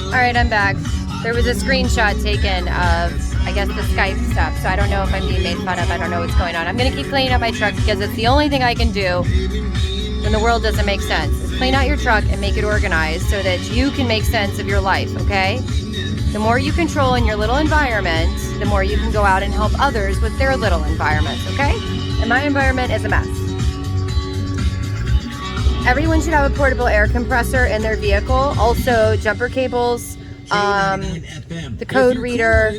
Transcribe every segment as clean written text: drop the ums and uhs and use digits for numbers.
All right, I'm back. There was a screenshot taken of, I guess, the Skype stuff, so I don't know if I'm being made fun of. I don't know what's going on. I'm going to keep cleaning up my truck because it's the only thing I can do when the world doesn't make sense, is clean out your truck and make it organized so that you can make sense of your life, okay? The more you control in your little environment, the more you can go out and help others with their little environments, okay? And my environment is a mess. Everyone should have a portable air compressor in their vehicle. Also, jumper cables, the code reader,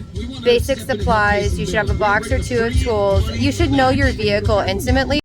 basic supplies. You should have a box or two of tools. You should know your vehicle intimately.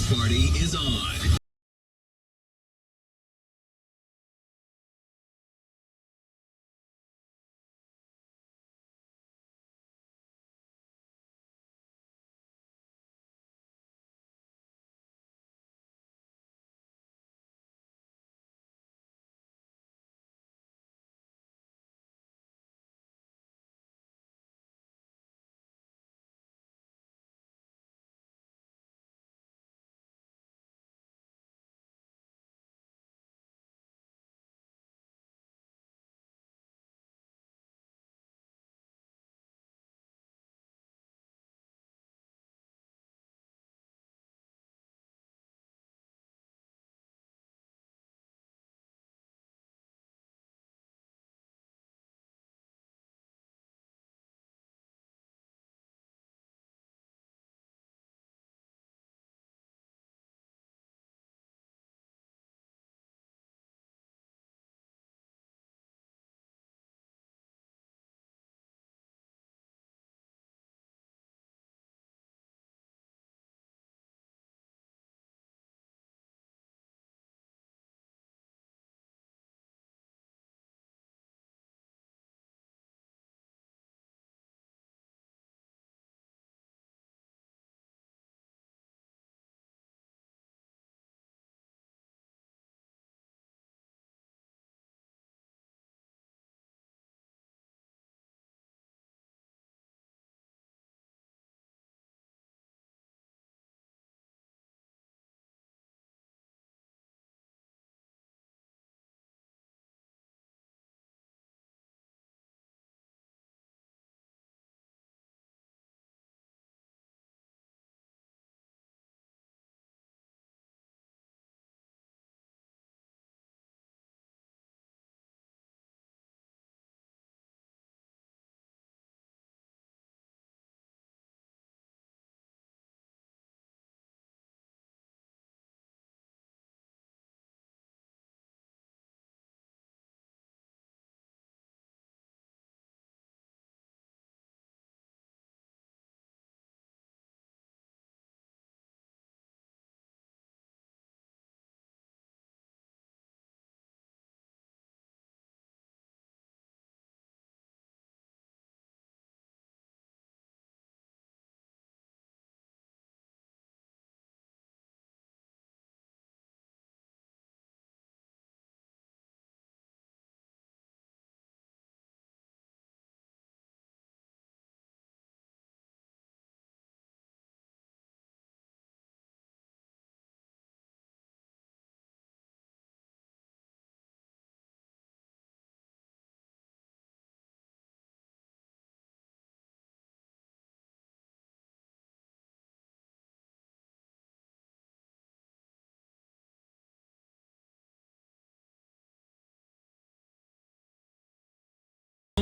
Party is on.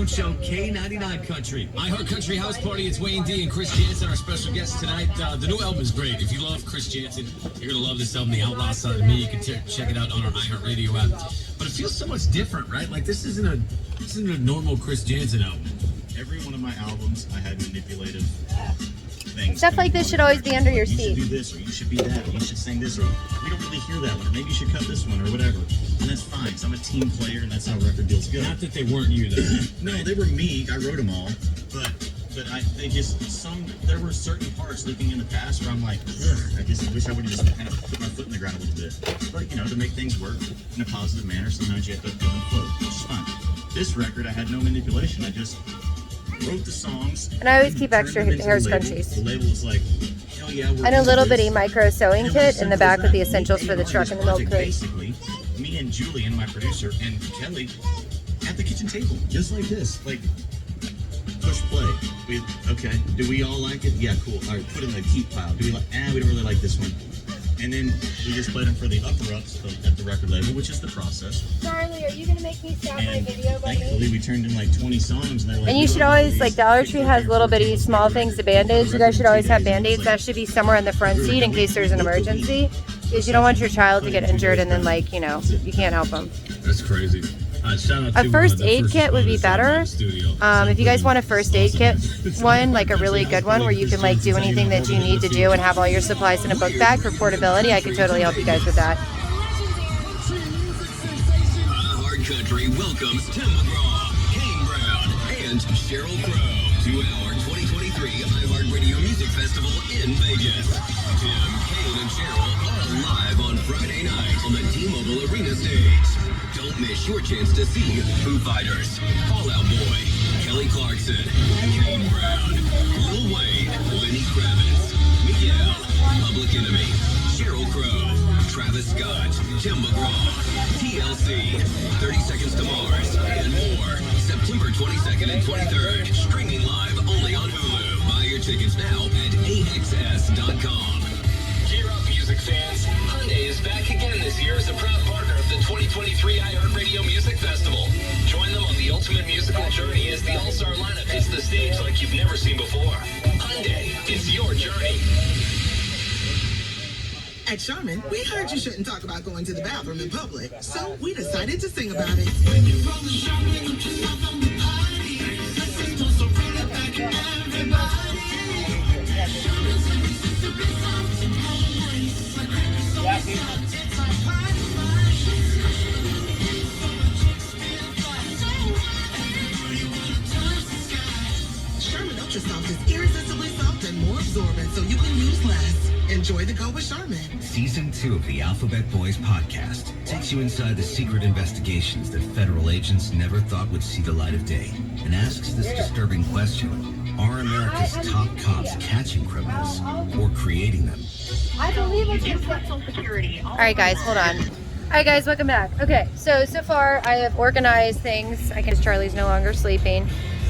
food show K99 Country. iHeart Country House Party. It's Wayne D and Chris Jansen, our special guest tonight. The new album is great. If you love Chris Jansen, you're going to love this album, The Outlaw Side of Me. You can check it out on our iHeart Radio app. But it feels so much different, right? Like this isn't a normal Chris Jansen album. Every one of my albums, I had manipulative things. Stuff like this should always be under your You seat. should do this, or you should be that, or you should sing this, or we don't really hear that one, or maybe you should cut this one, or whatever. And that's fine, because I'm a team player, and that's how record deals go. Not that they weren't you, though. No, they were me. I wrote them all, but there were certain parts looking in the past where I'm like, ugh, I just wish I would have just kind of put my foot in the ground a little bit. But, to make things work in a positive manner, sometimes you have to go and float, which is fine. This record, I had no manipulation. I just wrote the songs. And I always keep extra hair The scrunchies. label was like, hell yeah, we're And a into little this. bitty micro sewing And it was kit in the simple back as with the that. essentials We for the came truck on and the milk this crate. project Basically, me and Julian, my producer, and Kelly at the kitchen table, just like this. Like, push play. Okay, do we all like it? Yeah, cool. All right, put it in the keep pile. Do we like? We don't really like this one. And then we just played them for the upper-ups at the record label, which is the process. Charlie, are you gonna make me stop my And video, buddy? thankfully, we turned in like 20 songs, and they're like. And you should always, like, Dollar Tree has little bitty small things, the Band-Aids. You guys should always have Band-Aids. That should be somewhere in the front seat in case there's an emergency. Because you don't want your child to get injured and then, like, you can't help them. That's crazy. Shout out A to, first the aid first kit would be responders better. in the studio. If you guys want a first aid kit one, like a really good one where you can like do anything that you need to do and have all your supplies in a book bag for portability, I could totally help you guys with that. iHeart Country welcomes Tim McGraw, Kane Brown, and Sheryl Crow to our 2023 iHeart Radio Music Festival in Vegas. Tim, Kane, and Sheryl are live on Friday night on the T-Mobile Arena stage. Don't miss your chance to see Foo Fighters, Fall Out Boy, Kelly Clarkson, Kane Brown, Lil Wayne, Lenny Kravitz, Miguel, Public Enemy, Sheryl Crow, Travis Scott, Tim McGraw, TLC, 30 Seconds to Mars, and more. September 22nd and 23rd. Streaming live only on Hulu. Buy your tickets now at AXS.com. Gear up, music fans. Hyundai is back again this year as a proud partner of the 2023 iHeartRadio Music Festival. Join them on the ultimate musical journey as the all-star lineup hits the stage like you've never seen before. Hyundai, it's your journey. At Charmin, we heard you shouldn't talk about going to the bathroom in public, so we decided to sing about it. Charmin Ultra Soft is irresistibly soft and more absorbent, so you can use less. Enjoy the go with Charmin. Season 2 of the Alphabet Boys podcast takes you inside the secret investigations that federal agents never thought would see the light of day and asks this disturbing question: are America's top cops catching criminals or creating them? I believe it's All right, guys, hold on. All right, guys, welcome back. Okay, so far I have organized things. I guess Charlie's no longer sleeping.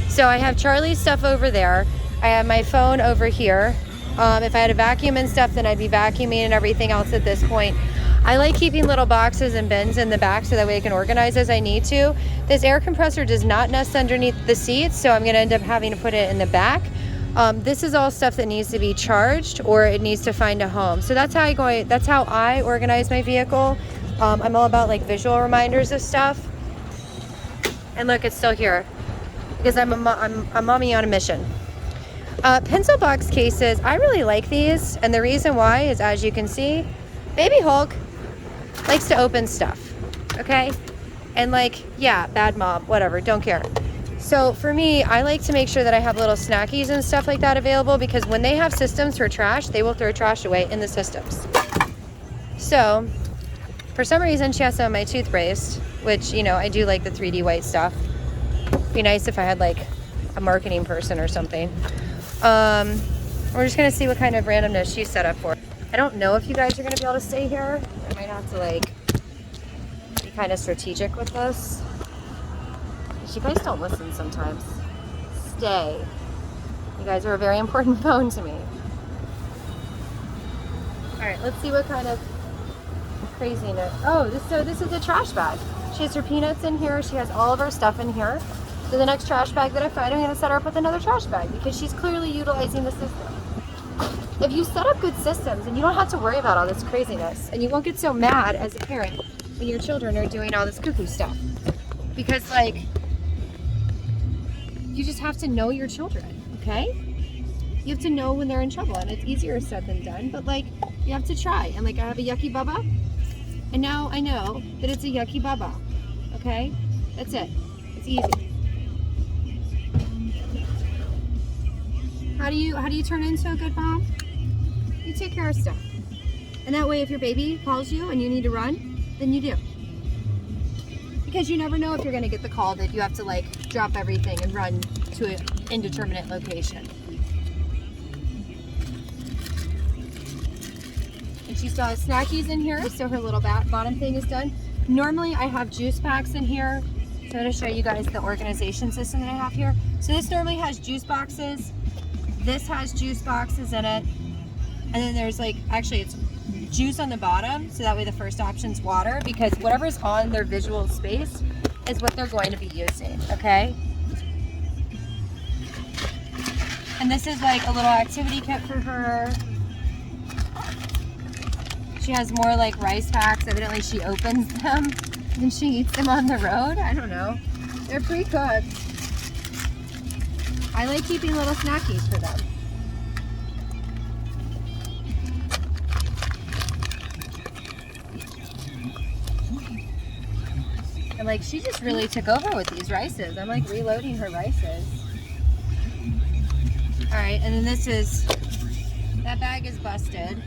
So I have Charlie's stuff over there. I have my phone over here. If I had a vacuum and stuff, then I'd be vacuuming and everything else at this point. I like keeping little boxes and bins in the back so that way I can organize as I need to. This air compressor does not nest underneath the seats, so I'm going to end up having to put it in the back. This is all stuff that needs to be charged or it needs to find a home. So that's how I organize my vehicle. I'm all about like visual reminders of stuff. And look, it's still here because I'm a mommy on a mission. Pencil box cases, I really like these, and the reason why is, as you can see, Baby Hulk likes to open stuff, okay? And like, yeah, bad mom, whatever, don't care. So for me, I like to make sure that I have little snackies and stuff like that available, because when they have systems for trash, they will throw trash away in the systems. So for some reason, she has some of my toothpaste, which, I do like the 3D white stuff. Be nice if I had like a marketing person or something. We're just gonna see what kind of randomness she's set up for. I don't know if you guys are gonna be able to stay here. I might have to like be kind of strategic with this. You guys don't listen sometimes. Stay. You guys are a very important phone to me. All right, let's see what kind of craziness. Oh, this is a trash bag. She has her peanuts in here. She has all of her stuff in here. So the next trash bag that I find, I'm going to set her up with another trash bag because she's clearly utilizing the system. If you set up good systems, and you don't have to worry about all this craziness, and you won't get so mad as a parent when your children are doing all this cuckoo stuff. Because, like, you just have to know your children, okay? You have to know when they're in trouble, and it's easier said than done, but, like, you have to try. And, like, I have a yucky bubba, and now I know that it's a yucky bubba, okay? That's it. It's easy. How do you turn into a good mom? You take care of stuff. And that way, if your baby calls you and you need to run, then you do. Because you never know if you're going to get the call that you have to, like, drop everything and run to an indeterminate location. And she still has snackies in here, so her little bottom thing is done. Normally, I have juice packs in here. So I'm going to show you guys the organization system that I have here. So this normally has juice boxes. This has juice boxes in it. And then there's, like, actually it's juice on the bottom, so that way the first option's water, because whatever's on their visual space is what they're going to be using, okay? And this is like a little activity kit for her. She has more like rice packs. Evidently she opens them and she eats them on the road. I don't know. They're pre-cooked. I like keeping little snackies for them. And like, she just really took over with these rices. I'm like reloading her rices. All right, and then this is, that bag is busted.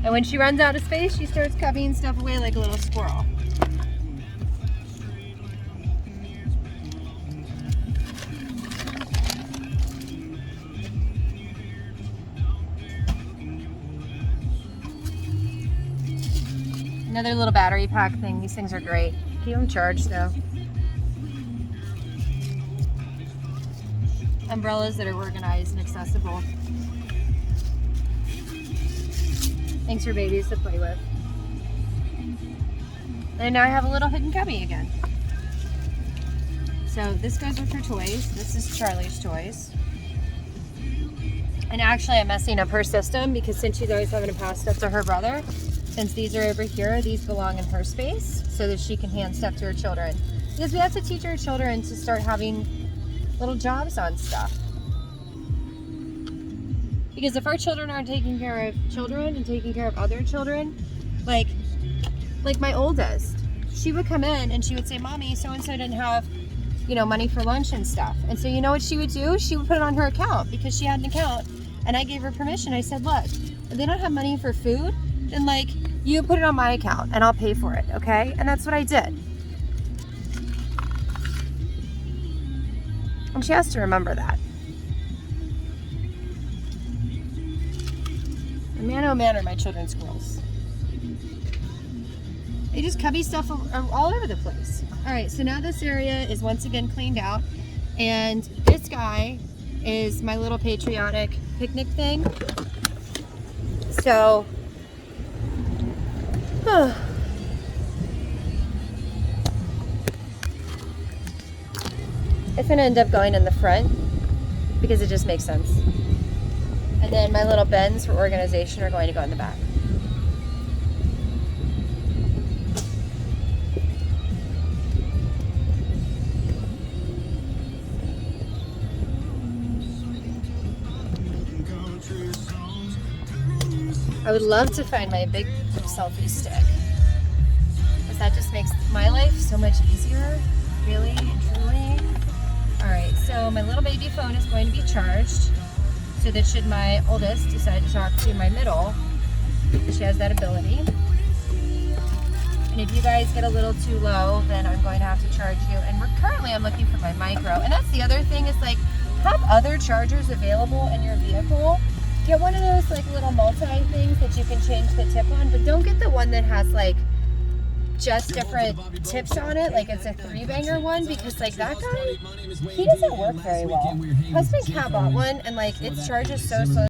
And when she runs out of space, she starts cubbying stuff away like a little squirrel. Another little battery pack thing. These things are great. Keep them charged though. Umbrellas that are organized and accessible. Things for babies to play with. And now I have a little hidden cubby again. So this goes with her toys. This is Charlie's toys. And actually I'm messing up her system because since she's always having to pass stuff to her brother, since these are over here, these belong in her space so that she can hand stuff to her children. Because we have to teach our children to start having little jobs on stuff. Because if our children aren't taking care of children and taking care of other children, like my oldest, she would come in and she would say, Mommy, so-and-so didn't have, you know, money for lunch and stuff. And so you know what she would do? She would put it on her account because she had an account. And I gave her permission. I said, look, if they don't have money for food, then like, you put it on my account and I'll pay for it, okay? And that's what I did. And she has to remember that. And man, oh man, are my children squirrels. They just cubby stuff all over the place. All right, so now this area is once again cleaned out. And this guy is my little patriotic picnic thing. So, it's gonna end up going in the front because it just makes sense. And then my little bins for organization are going to go in the back. I would love to find my big selfie stick, because that just makes my life so much easier, really and truly. Alright, so my little baby phone is going to be charged, so that should my oldest decide to talk to my middle, she has that ability. And if you guys get a little too low, then I'm going to have to charge you. And currently I'm looking for my micro. And that's the other thing, is like, have other chargers available in your vehicle. Get one of those like little multi things that you can change the tip on, but don't get the one that has like just different tips on it, like it's a 3-banger one, because like that guy, he doesn't work very well. Husband cat bought one and like it charges so slow.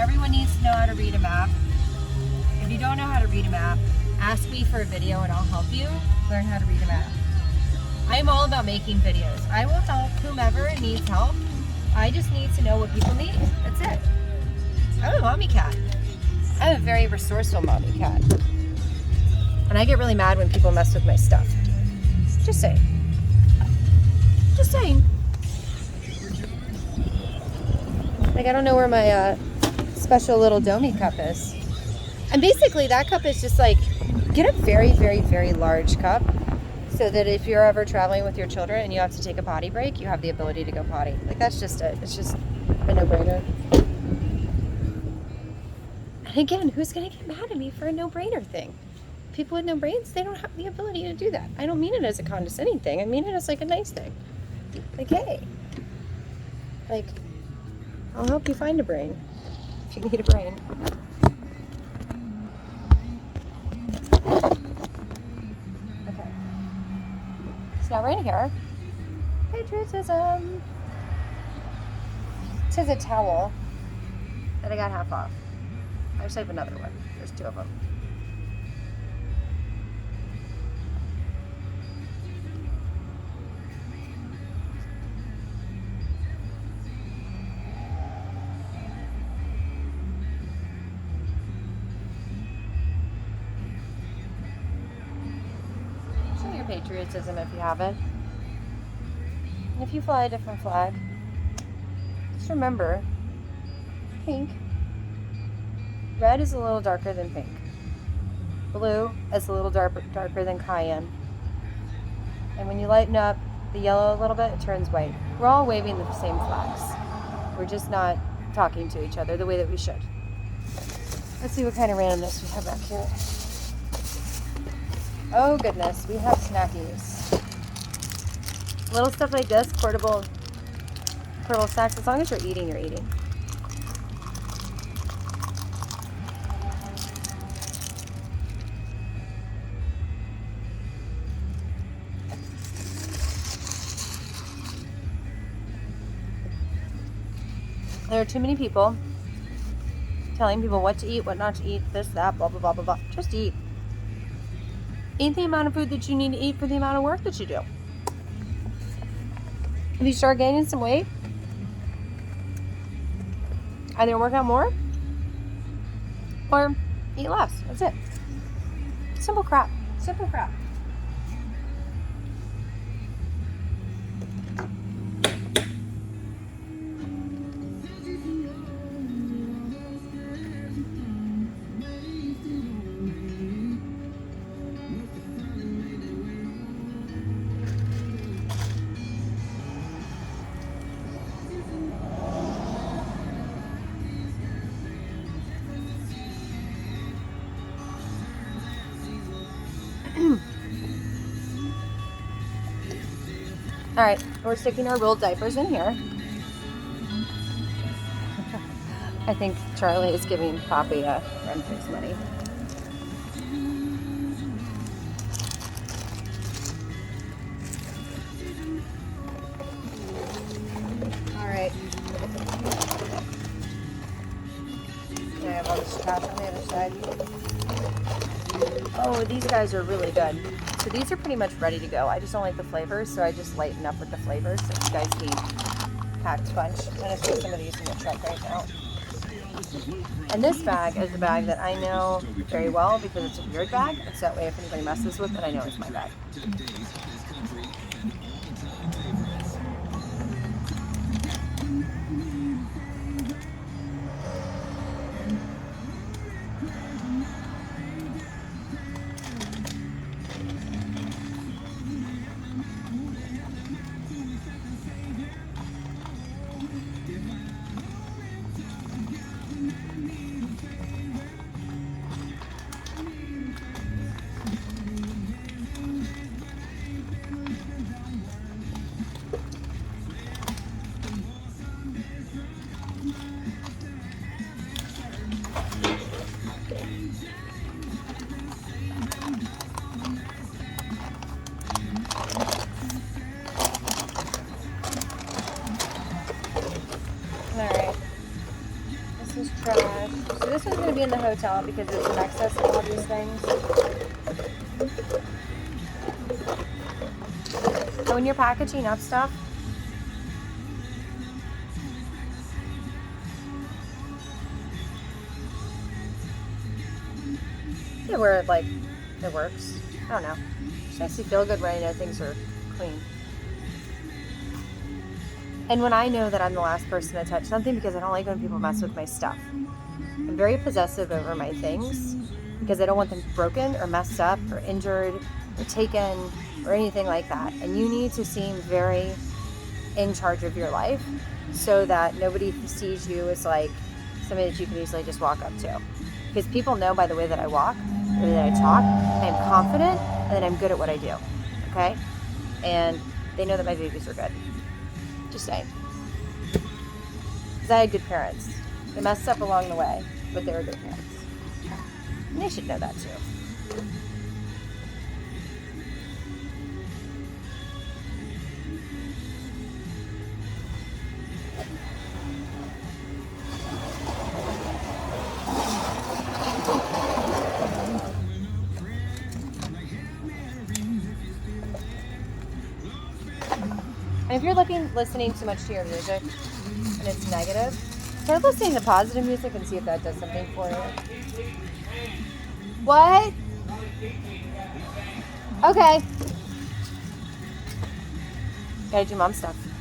Everyone needs to know how to read a map. If you don't know how to read a map, ask me for a video and I'll help you learn how to read a map. I'm all about making videos. I will help whomever needs help. I just need to know what people need. That's it. I'm a mommy cat. I'm a very resourceful mommy cat. And I get really mad when people mess with my stuff. Just saying. Just saying. Like, I don't know where my special little Domi cup is. And basically that cup is just like, get a very, very, very large cup so that if you're ever traveling with your children and you have to take a potty break, you have the ability to go potty. Like, that's just it. It's just a no-brainer. And again, who's going to get mad at me for a no-brainer thing? People with no brains, they don't have the ability to do that. I don't mean it as a condescending thing. I mean it as like a nice thing. Like, hey, like, I'll help you find a brain if you need a brain. Okay. So now right here, patriotism. It says a towel that I got half off. I just have another one. There's two of them. Patriotism if you have it. And if you fly a different flag, just remember, pink, red is a little darker than pink. Blue is a little darker than cayenne. And when you lighten up the yellow a little bit, it turns white. We're all waving the same flags. We're just not talking to each other the way that we should. Let's see what kind of randomness we have back here. Oh goodness, we have snackies. Little stuff like this, portable snacks. As long as you're eating, you're eating. There are too many people telling people what to eat, what not to eat, this, that, blah, blah, blah, blah, blah. Just eat. Eat the amount of food that you need to eat for the amount of work that you do. If you start gaining some weight, either work out more or eat less. That's it. Simple crap. Simple crap. All right, we're sticking our rolled diapers in here. I think Charlie is giving Poppy a run for his money. All right. I have all this trash on the other side. Oh, these guys are really good. So these are pretty much ready to go. I just don't like the flavors, so I just lighten up with the flavors. So you guys eat packed punch. I'm gonna put some of these in the truck right now. And this bag is a bag that I know very well because it's a weird bag. It's that way if anybody messes with it, I know it's my bag. this one's going to be in the hotel because it's an excess of all these things. So when you're packaging up stuff, yeah, where like it works. I don't know. It just makes you feel good when I know things are clean. And when I know that I'm the last person to touch something, because I don't like when people mess with my stuff. I'm very possessive over my things because I don't want them broken or messed up or injured or taken or anything like that. And you need to seem very in charge of your life so that nobody sees you as like somebody that you can easily just walk up to. Because people know by the way that I walk, the way that I talk, I'm confident and that I'm good at what I do. Okay? And they know that my babies are good. Just saying. Because I had good parents. They messed up along the way, but they were good parents. And they should know that too. And if you're listening too much to your music and it's negative, start listening to positive music and see if that does something for you. What? Okay. Gotta do mom stuff.